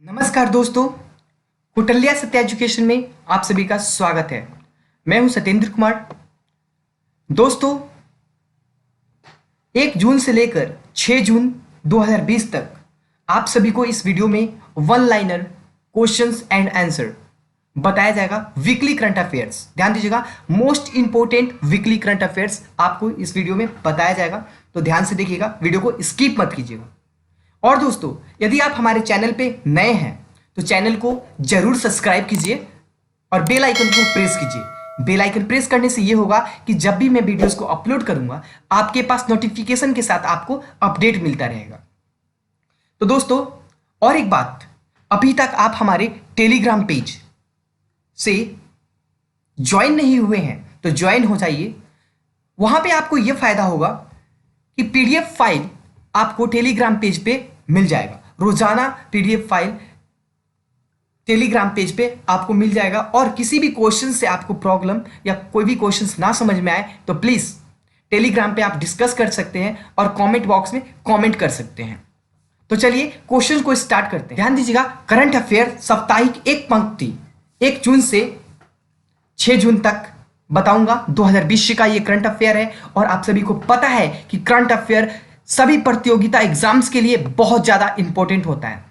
नमस्कार दोस्तों, कुटल्या सत्य एजुकेशन में आप सभी का स्वागत है। मैं हूं सत्येंद्र कुमार। दोस्तों, 1 जून से लेकर 6 जून 2020 तक आप सभी को इस वीडियो में one liner questions and answer बताया जाएगा। वीकली करंट अफेयर्स, ध्यान दीजिएगा, most important weekly current affairs आपको इस वीडियो में बताया जाएगा, तो ध्यान से देखिएगा, वीडियो को स्किप मत कीजिएगा। और दोस्तों, यदि आप हमारे चैनल पे नए हैं तो चैनल को जरूर सब्सक्राइब कीजिए और बेल आइकन को प्रेस कीजिए। बेल आइकन प्रेस करने से यह होगा कि जब भी मैं वीडियोस को अपलोड करूंगा आपके पास नोटिफिकेशन के साथ आपको अपडेट मिलता रहेगा। तो दोस्तों, और एक बात, अभी तक आप हमारे टेलीग्राम पेज से ज्वाइन नहीं हुए हैं तो ज्वाइन हो जाइए। वहां पे आपको यह फायदा होगा कि पीडीएफ फाइल आपको टेलीग्राम पेज पे मिल जाएगा। रोजाना पीडीएफ फाइल टेलीग्राम पेज पे आपको मिल जाएगा। और किसी भी क्वेश्चन से आपको प्रॉब्लम या कोई भी क्वेश्चन ना समझ में आए तो प्लीज टेलीग्राम पे आप डिस्कस कर सकते हैं और कमेंट बॉक्स में कमेंट कर सकते हैं। तो चलिए क्वेश्चन को स्टार्ट करते हैं। ध्यान दीजिएगा, करंट अफेयर साप्ताहिक एक पंक्ति 1 जून से 6 जून तक बताऊंगा। 2020 का ये करंट अफेयर है और आप सभी को पता है कि करंट अफेयर सभी प्रतियोगिता एग्जाम्स के लिए बहुत ज्यादा इंपॉर्टेंट होता है।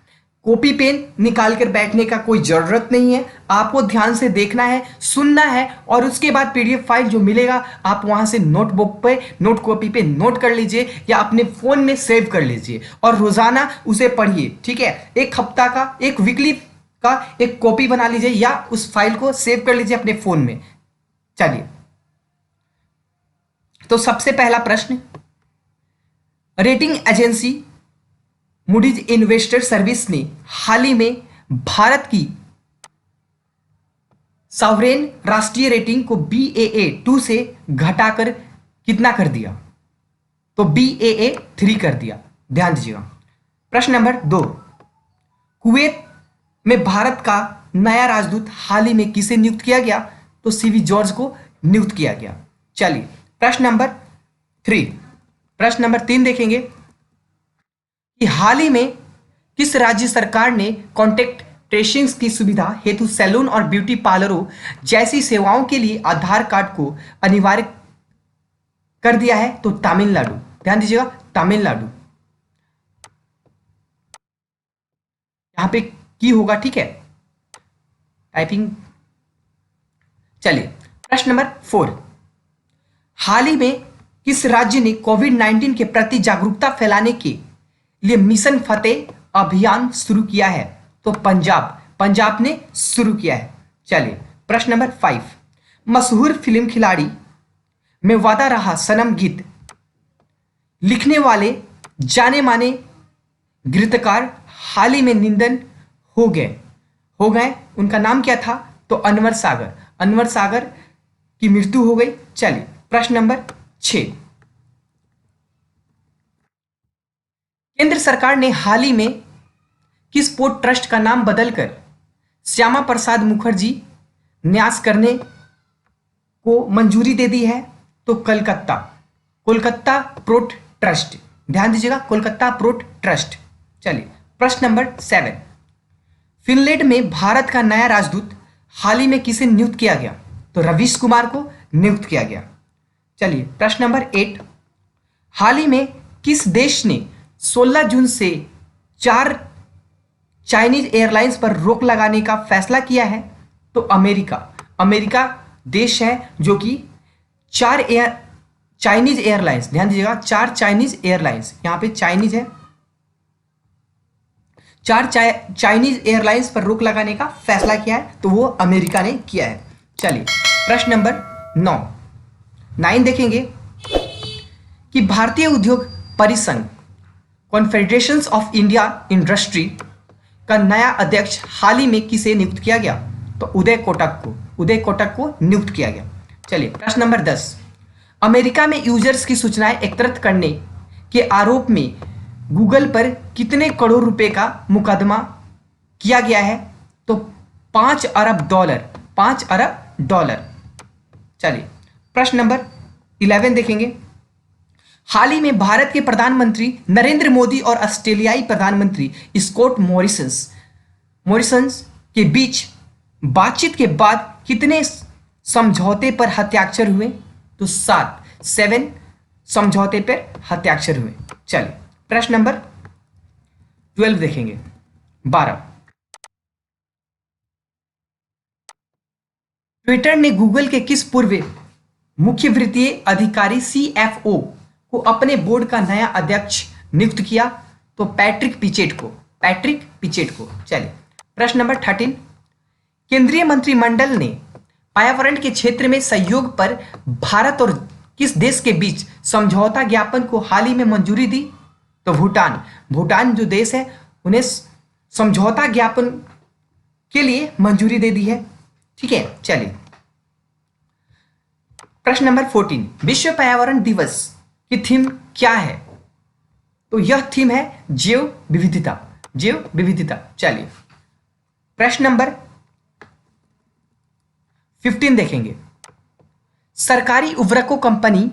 कॉपी पेन निकाल कर बैठने का कोई जरूरत नहीं है, आपको ध्यान से देखना है, सुनना है और उसके बाद पीडीएफ फाइल जो मिलेगा आप वहां से नोटबुक पे, नोट कॉपी पे नोट कर लीजिए या अपने फोन में सेव कर लीजिए और रोजाना उसे पढ़िए। ठीक है, एक हफ्ता का, एक वीकली का एक कॉपी बना लीजिए या उस फाइल को सेव कर लीजिए अपने फोन में। चलिए, तो सबसे पहला प्रश्न, rating agency Moody's investor service ने हाल ही में भारत की सॉवरेन राष्ट्रीय रेटिंग को BAA2 से घटाकर कितना कर दिया? तो BAA3 कर दिया। ध्यान दीजिएगा। प्रश्न नंबर 2, कुवैत में भारत का नया राजदूत हाल ही में किसे नियुक्त किया गया? तो CB जॉर्ज को नियुक्त किया गया। चलिए प्रश्न नंबर 3 देखेंगे कि हाल ही में किस राज्य सरकार ने कॉन्टेक्ट ट्रेसिंग की सुविधा हेतु सैलून और ब्यूटी पार्लरों जैसी सेवाओं के लिए आधार कार्ड को अनिवार्य कर दिया है? तो तमिलनाडु। ध्यान दीजिएगा, तमिलनाडु। यहां पे की होगा, ठीक है, टाइपिंग। चलिए प्रश्न नंबर 4, हाल ही में किस राज्य ने कोविड-19 के प्रति जागरूकता फैलाने के लिए मिशन फतेह अभियान शुरू किया है? तो पंजाब ने शुरू किया है। चलिए प्रश्न नंबर 5, मशहूर फिल्म खिलाड़ी में वादा रहा सनम गीत लिखने वाले जाने माने गीतकार हाल ही में निधन हो गए, उनका नाम क्या था? तो अनवर सागर की मृत्यु हो गई। चलिए प्रश्न नंबर 6, केंद्र सरकार ने हाल ही में किस पोर्ट ट्रस्ट का नाम बदलकर श्यामा प्रसाद मुखर्जी न्यास करने को मंजूरी दे दी है? तो कोलकाता पोर्ट ट्रस्ट। ध्यान दीजिएगा, कोलकाता पोर्ट ट्रस्ट। चलिए प्रश्न नंबर 7, फिनलैंड में भारत का नया राजदूत हाल ही में किसे नियुक्त किया गया? तो रवीश कुमार को नियुक्त किया गया। चलिए प्रश्न नंबर 8, हाल ही में किस देश ने 16 जून से 4 चाइनीज एयरलाइंस पर रोक लगाने का फैसला किया है? तो अमेरिका देश है जो कि 4 चाइनीज एयरलाइंस, ध्यान दीजिएगा, 4 चाइनीज एयरलाइंस, यहां पे चाइनीज है, 4 चाइनीज एयरलाइंस पर रोक लगाने का फैसला किया है, तो वो अमेरिका ने किया है। चलिए प्रश्न नंबर 9 देखेंगे कि भारतीय उद्योग परिसंघ कॉन्फेडरेशन ऑफ इंडिया इंडस्ट्री का नया अध्यक्ष हाल ही में किसे नियुक्त किया गया? तो उदय कोटक को नियुक्त किया गया। चलिए प्रश्न नंबर 10, अमेरिका में यूजर्स की सूचनाएं एकत्रित करने के आरोप में गूगल पर कितने करोड़ रुपए का मुकदमा किया गया है? तो 5 अरब डॉलर। चलिए प्रश्न नंबर 11 देखेंगे, हाल ही में भारत के प्रधानमंत्री नरेंद्र मोदी और ऑस्ट्रेलियाई प्रधानमंत्री स्कॉट मॉरिसन मॉरिसस के बीच बातचीत के बाद कितने समझौते पर हस्ताक्षर हुए? तो 7 समझौते पर हस्ताक्षर हुए। चलिए प्रश्न नंबर 12 देखेंगे। 12, ट्विटर ने गूगल के किस पूर्व मुख्य वित्तीय अधिकारी CFO को अपने बोर्ड का नया अध्यक्ष नियुक्त किया? तो पैट्रिक पिचेट को। चलिए प्रश्न नंबर 13, केंद्रीय मंत्रिमंडल ने पर्यावरण के क्षेत्र में सहयोग पर भारत और किस देश के बीच समझौता ज्ञापन को हाल ही में मंजूरी दी? तो भूटान जो देश है उन्हें समझौता ज्ञापन के लिए मंजूरी दे दी है। ठीक है, चलिए प्रश्न नंबर 14, विश्व पर्यावरण दिवस की थीम क्या है? तो यह थीम है जैव विविधता। चलिए प्रश्न नंबर 15 देखेंगे। सरकारी उर्वरकों company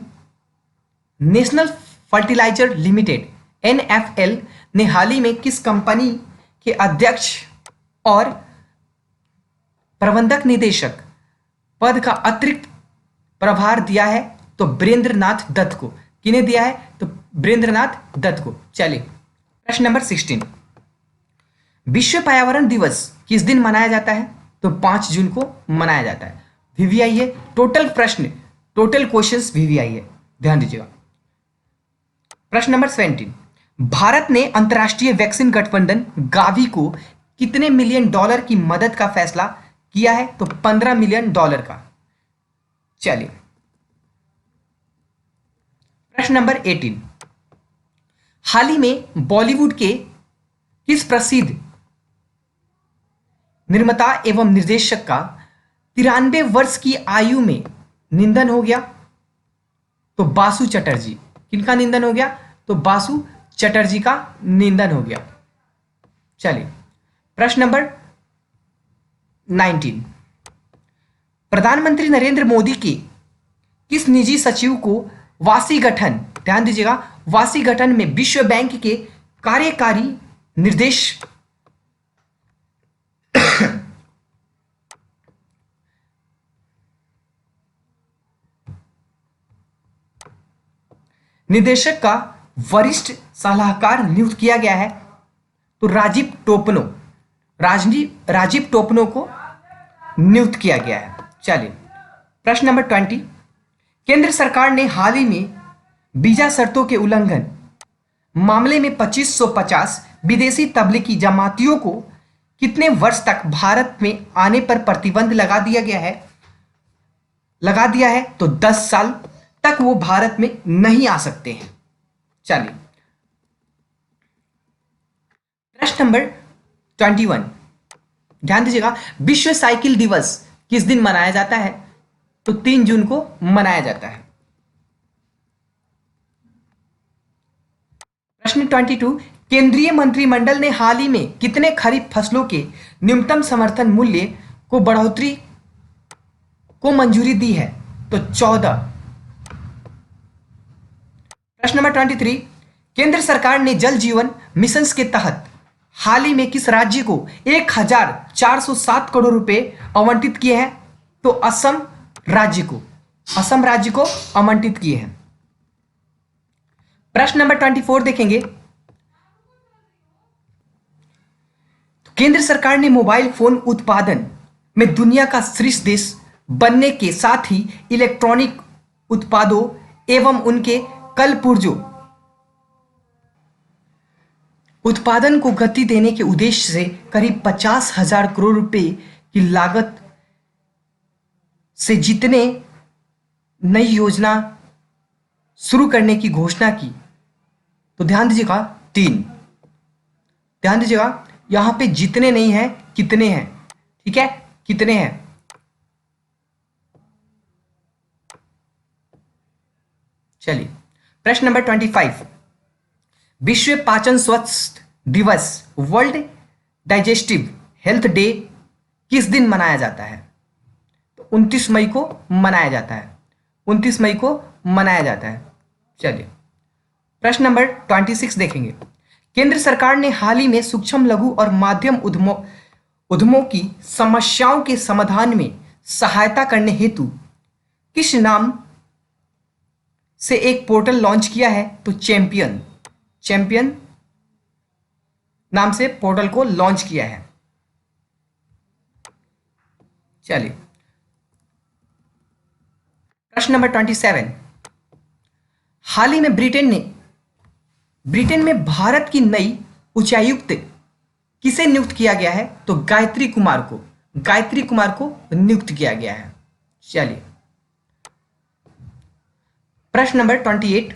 national fertiliser limited NFL ने हाल ही में किस कंपनी के अध्यक्ष और प्रबंधक निदेशक पद का अतिरिक्त प्रभार दिया है? तो वीरेंद्रनाथ दत्त को। किन्हें दिया है? तो वीरेंद्रनाथ दत्त को। चलिए प्रश्न नंबर 16, विश्व पर्यावरण दिवस किस दिन मनाया जाता है? तो 5 जून को मनाया जाता है। VVI है, टोटल क्वेश्चंस VVI है, ध्यान दीजिएगा। प्रश्न नंबर 17, भारत ने अंतर्राष्ट्रीय वैक्सीन गठबंधन गावी को कितने मिलियन डॉलर की मदद का फैसला किया है? तो $15 मिलियन का। चलिए प्रश्न नंबर 18, हाल ही में बॉलीवुड के किस प्रसिद्ध निर्माता एवं निर्देशक का 93 वर्ष की आयु में निधन हो गया? तो बासु चटर्जी। किनका निधन हो गया? तो बासु चटर्जी का निधन हो गया। चलिए प्रश्न नंबर 19, प्रधानमंत्री नरेंद्र मोदी के किस निजी सचिव को वाशिंगटन, ध्यान दीजिएगा, वाशिंगटन में विश्व बैंक के कार्यकारी निदेशक का वरिष्ठ सलाहकार नियुक्त किया गया है? तो राजीव टोपनो को नियुक्त किया गया है। चलिए प्रश्न नंबर 20, केंद्र सरकार ने हाल ही में वीजा शर्तों के उल्लंघन मामले में 2550 विदेशी तबलीगी जमातियों को कितने वर्ष तक भारत में आने पर प्रतिबंध लगा दिया है? तो 10 साल तक वो भारत में नहीं आ सकते हैं। चलिए प्रश्न नंबर 21, ध्यान दीजिएगा, विश्व साइकिल दिवस किस दिन मनाया जाता है? तो 3 जून को मनाया जाता है। प्रश्न 22, केंद्रीय मंत्रिमंडल ने हाल ही में कितने खरीफ फसलों के न्यूनतम समर्थन मूल्य को बढ़ोतरी को मंजूरी दी है? तो 14। प्रश्न नंबर 23, केंद्र सरकार ने जल जीवन मिशन के तहत हाल ही में किस राज्य को 1407 करोड़ रुपए आवंटित किए हैं? तो असम राज्य को आवंटित किए हैं। प्रश्न नंबर 24 देखेंगे, केंद्र सरकार ने मोबाइल फोन उत्पादन में दुनिया का शीर्ष देश बनने के साथ ही इलेक्ट्रॉनिक उत्पादों एवं उनके कलपुर्जों उत्पादन को गति देने के उद्देश्य से करीब 50,000 करोड़ रुपए की लागत से जितने नई योजना शुरू करने की घोषणा की? तो ध्यान दीजिएगा 3। ध्यान दीजिएगा यहां पे जितने नहीं है, कितने हैं, ठीक है, कितने हैं। चलिए प्रश्न नंबर 25, विश्व पाचन स्वास्थ्य दिवस वर्ल्ड डाइजेस्टिव हेल्थ डे किस दिन मनाया जाता है? तो 29 मई को मनाया जाता है। 29 मई को मनाया जाता है। चलिए प्रश्न नंबर 26 देखेंगे, केंद्र सरकार ने हाल ही में सूक्ष्म लघु और माध्यम उद्यमों की समस्याओं के समाधान में सहायता करने हेतु किस नाम से एक पोर्टल लॉन्च किया है? तो चैंपियन, चैंपियन नाम से पोर्टल को लॉन्च किया है। चलिए प्रश्न नंबर 27, हाल ही में ब्रिटेन में भारत की नई उच्चायुक्त किसे नियुक्त किया गया है? तो गायत्री कुमार को नियुक्त किया गया है। चलिए प्रश्न नंबर 28,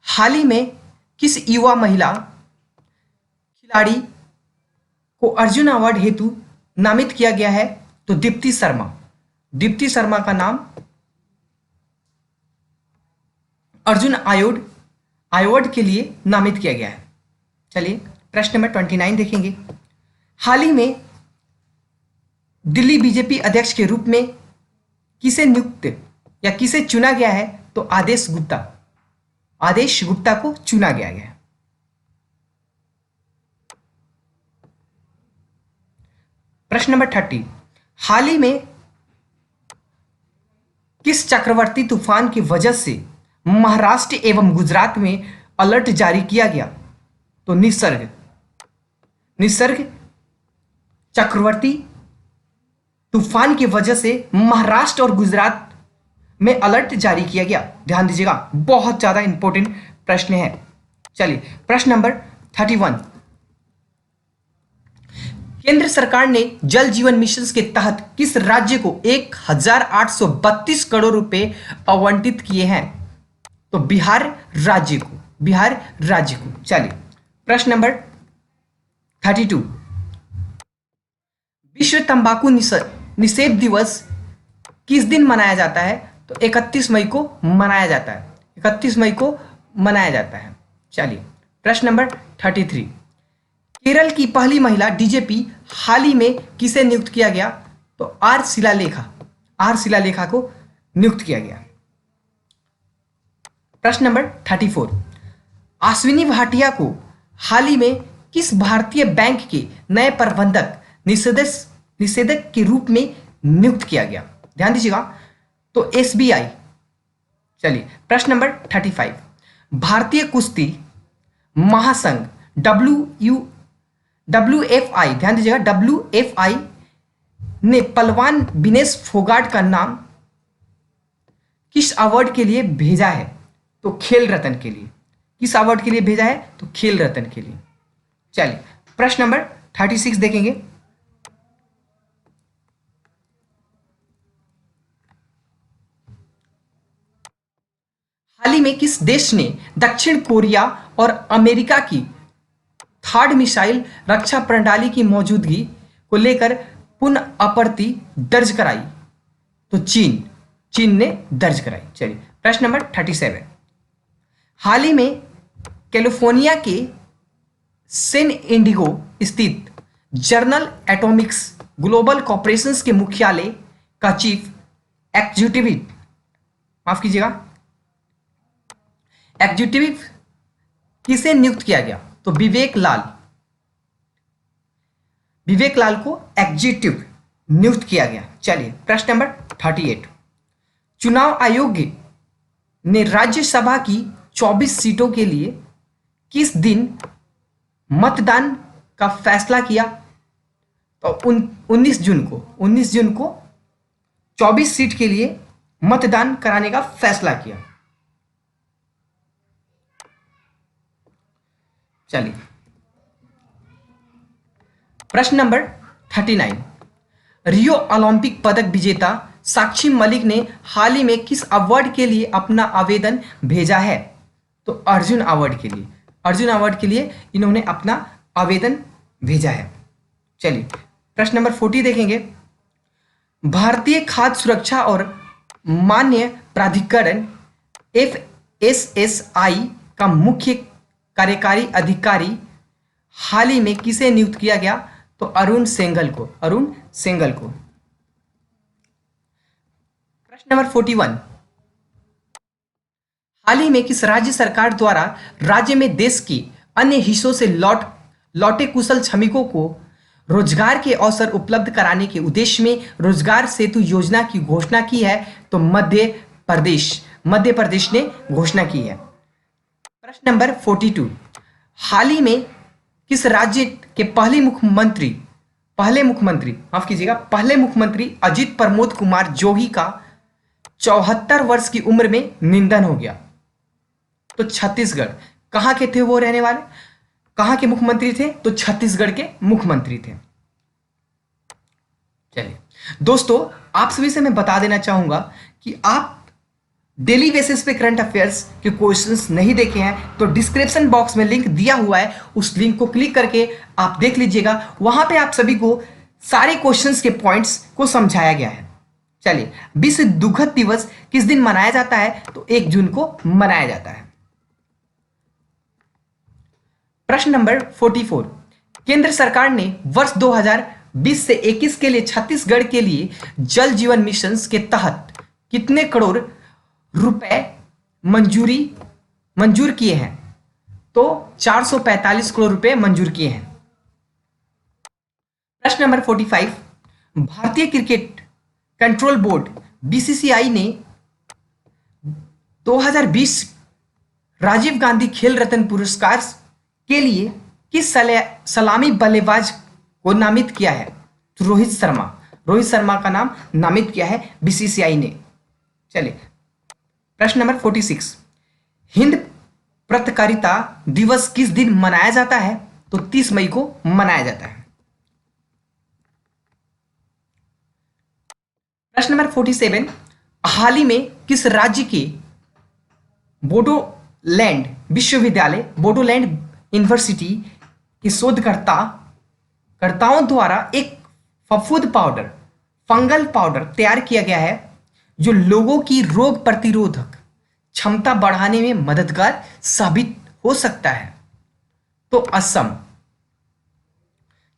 हाल ही में किस युवा महिला खिलाड़ी को अर्जुन अवार्ड हेतु नामित किया गया है? तो दीप्ति शर्मा का नाम अर्जुन अवार्ड के लिए नामित किया गया है। चलिए प्रश्न नंबर 29 देखेंगे, हाल ही में दिल्ली बीजेपी अध्यक्ष के रूप में किसे नियुक्त या किसे चुना गया है? तो आदेश गुप्ता को चुना गया है। प्रश्न नंबर 30, हाल ही में किस चक्रवाती तूफान की वजह से महाराष्ट्र एवं गुजरात में अलर्ट जारी किया गया? तो निसर्ग चक्रवाती तूफान की वजह से महाराष्ट्र और गुजरात में अलर्ट जारी किया गया। ध्यान दीजिएगा, बहुत ज्यादा इंपॉर्टेंट प्रश्न है। चलिए प्रश्न नंबर 31, केंद्र सरकार ने जल जीवन मिशन के तहत किस राज्य को 1832 करोड़ रुपए आवंटित किए हैं? तो बिहार राज्य को। चलिए प्रश्न नंबर 32, विश्व तंबाकू निषेध दिवस किस दिन मनाया जाता है? तो 31 मई को मनाया जाता है। चलिए प्रश्न नंबर 33, केरल की पहली महिला डीजीपी हाल ही में किसे नियुक्त किया गया? तो आर शिलालेखा को नियुक्त किया गया। प्रश्न नंबर 34, अश्विनी भाटिया को हाल ही में किस भारतीय बैंक के नए प्रबंधक निषेधक के रूप में नियुक्त किया गया? ध्यान दीजिएगा, तो एसबीआई। चलिए प्रश्न नंबर 35, भारतीय कुश्ती महासंघ WFI, ध्यान दीजिएगा, WFI ने पहलवान विनेश फोगाट का नाम किस अवार्ड के लिए भेजा है? तो खेल रत्न के लिए। किस अवार्ड के लिए भेजा है? तो खेल रत्न के लिए। चलिए प्रश्न नंबर 36 देखेंगे, हाल ही में किस देश ने दक्षिण कोरिया और अमेरिका की थर्ड मिसाइल रक्षा प्रणाली की मौजूदगी को लेकर पुनः आपत्ति दर्ज कराई? तो चीन ने दर्ज कराई। चलिए प्रश्न नंबर 37, हाल ही में कैलिफोर्निया के सैन इंडिगो स्थित जनरल एटॉमिक्स ग्लोबल कॉर्पोरेशन के मुख्यालय का चीफ एग्जीक्यूटिव किसे नियुक्त किया गया? तो विवेक लाल को एग्जीक्यूटिव नियुक्त किया गया। चलिए प्रश्न नंबर 38, चुनाव आयोग ने राज्यसभा की 24 सीटों के लिए किस दिन मतदान का फैसला किया? तो 19 जून को 24 सीट के लिए मतदान कराने का फैसला किया। चलिए प्रश्न नंबर 39, रियो ओलंपिक पदक विजेता साक्षी मलिक ने हाल ही में किस अवार्ड के लिए अपना आवेदन भेजा है? तो अर्जुन अवार्ड के लिए इन्होंने अपना आवेदन भेजा है। चलिए प्रश्न नंबर 40 देखेंगे, भारतीय खाद्य सुरक्षा और मान्य प्राधिकरण FSSAI का मुख्य कार्यकारी अधिकारी हाल ही में किसे नियुक्त किया गया? तो अरुण सेंगल को। प्रश्न नंबर 41, हाल ही में किस राज्य सरकार द्वारा राज्य में देश के अन्य हिस्सों से लौटे कुशल श्रमिकों को रोजगार के अवसर उपलब्ध कराने के उद्देश्य में रोजगार सेतु योजना की घोषणा की है? तो मध्य प्रदेश ने घोषणा की है। प्रश्न नंबर 42, हाल ही में किस राज्य के पहले मुख्यमंत्री अजित प्रमोद कुमार जोगी का 74 वर्ष की उम्र में निधन हो गया? तो छत्तीसगढ़। कहां के थे वो रहने वाले, कहां के मुख्यमंत्री थे? तो छत्तीसगढ़ के मुख्यमंत्री थे। चलिए दोस्तों, आप सभी से मैं बता देना चाहूंगा कि आप डेली बेसिस पे करंट अफेयर्स के क्वेश्चंस नहीं देखे हैं तो डिस्क्रिप्शन बॉक्स में लिंक दिया हुआ है, उस लिंक को क्लिक करके आप देख लीजिएगा। वहां पे आप सभी को सारे क्वेश्चंस के पॉइंट्स को समझाया गया है। चलिए, विश्व दुग्ध दिवस किस दिन मनाया जाता है? तो 1 जून को मनाया जाता है। प्रश्न नंबर 44, केंद्र सरकार ने वर्ष 2020 से 21 के लिए छत्तीसगढ़ के लिए जल जीवन मिशन के तहत कितने करोड़ रुपए मंजूर किए हैं? तो 445 करोड़ रुपए मंजूर किए हैं। प्रश्न नंबर 45, भारतीय क्रिकेट कंट्रोल बोर्ड बीसीसीआई ने 2020 राजीव गांधी खेल रत्न पुरस्कार के लिए किस सलामी बल्लेबाज को नामित किया है? तो रोहित शर्मा का नाम नामित किया है बीसीसीआई ने। चलिए, प्रश्न नंबर 46, हिंद पत्रकारिता दिवस किस दिन मनाया जाता है? तो 30 मई को मनाया जाता है। प्रश्न नंबर 47, हाल ही में किस राज्य के बोडोलैंड यूनिवर्सिटी के शोधकर्ताओं द्वारा एक फंगल पाउडर तैयार किया गया है जो लोगों की रोग प्रतिरोधक क्षमता बढ़ाने में मददगार साबित हो सकता है? तो असम।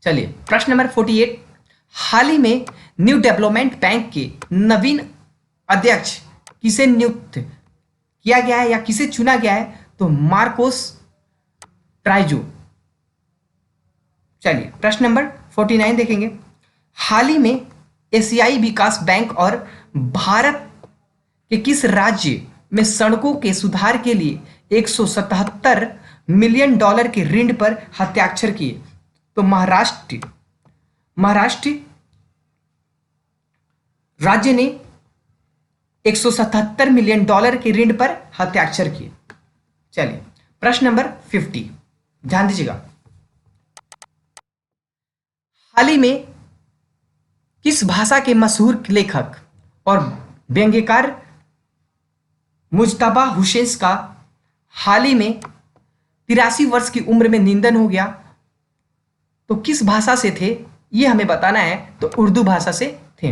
चलिए, प्रश्न नंबर 48, हाल ही में न्यू डेवलपमेंट बैंक के नवीन अध्यक्ष किसे नियुक्त किया गया है या किसे चुना गया है? तो मार्कोस ट्राइजो। चलिए, प्रश्न नंबर 49 देखेंगे, हाल ही में एशियाई विकास बैंक और भारत के किस राज्य में सड़कों के सुधार के लिए 177 मिलियन डॉलर के ऋण पर हस्ताक्षर किए? तो महाराष्ट्र राज्य ने 177 मिलियन डॉलर के ऋण पर हस्ताक्षर किए। चलिए, प्रश्न नंबर 50, ध्यान दीजिएगा, हाल ही में किस भाषा के मशहूर लेखक और व्यंग्यकार मुज्तबा हुसैन का हाल ही में 83 वर्ष की उम्र में निधन हो गया? तो किस भाषा से थे ये हमें बताना है। तो उर्दू भाषा से थे।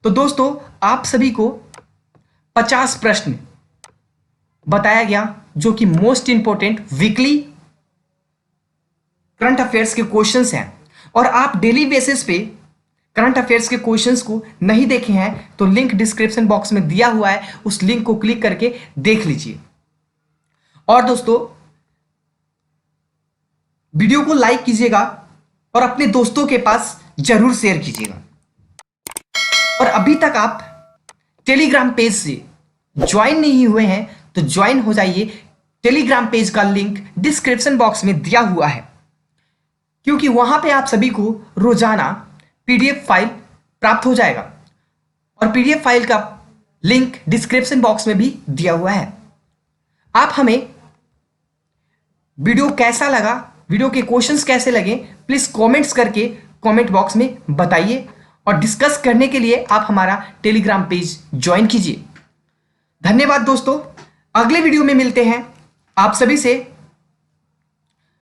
तो दोस्तों, आप सभी को 50 प्रश्न बताया गया जो कि most important weekly current affairs के क्वेश्चंस हैं, और आप डेली बेसिस पे करंट अफेयर्स के क्वेश्चंस को नहीं देखे हैं तो लिंक डिस्क्रिप्शन बॉक्स में दिया हुआ है, उस लिंक को क्लिक करके देख लीजिए। और दोस्तों, वीडियो को लाइक कीजिएगा और अपने दोस्तों के पास जरूर शेयर कीजिएगा। और अभी तक आप टेलीग्राम पेज से ज्वाइन नहीं हुए हैं तो ज्वाइन हो जाइए। टेलीग्राम पेज का लिंक डिस्क्रिप्शन बॉक्स में दिया हुआ है, क्योंकि वहां पे आप सभी को रोजाना पीडीएफ फाइल प्राप्त हो जाएगा, और पीडीएफ फाइल का लिंक डिस्क्रिप्शन बॉक्स में भी दिया हुआ है। आप हमें वीडियो कैसा लगा, वीडियो के क्वेश्चंस कैसे लगे, प्लीज कमेंट्स करके कमेंट बॉक्स में बताइए, और डिस्कस करने के लिए आप हमारा टेलीग्राम पेज ज्वाइन कीजिए। धन्यवाद दोस्तों, अगले वीडियो में मिलते हैं। आप सभी से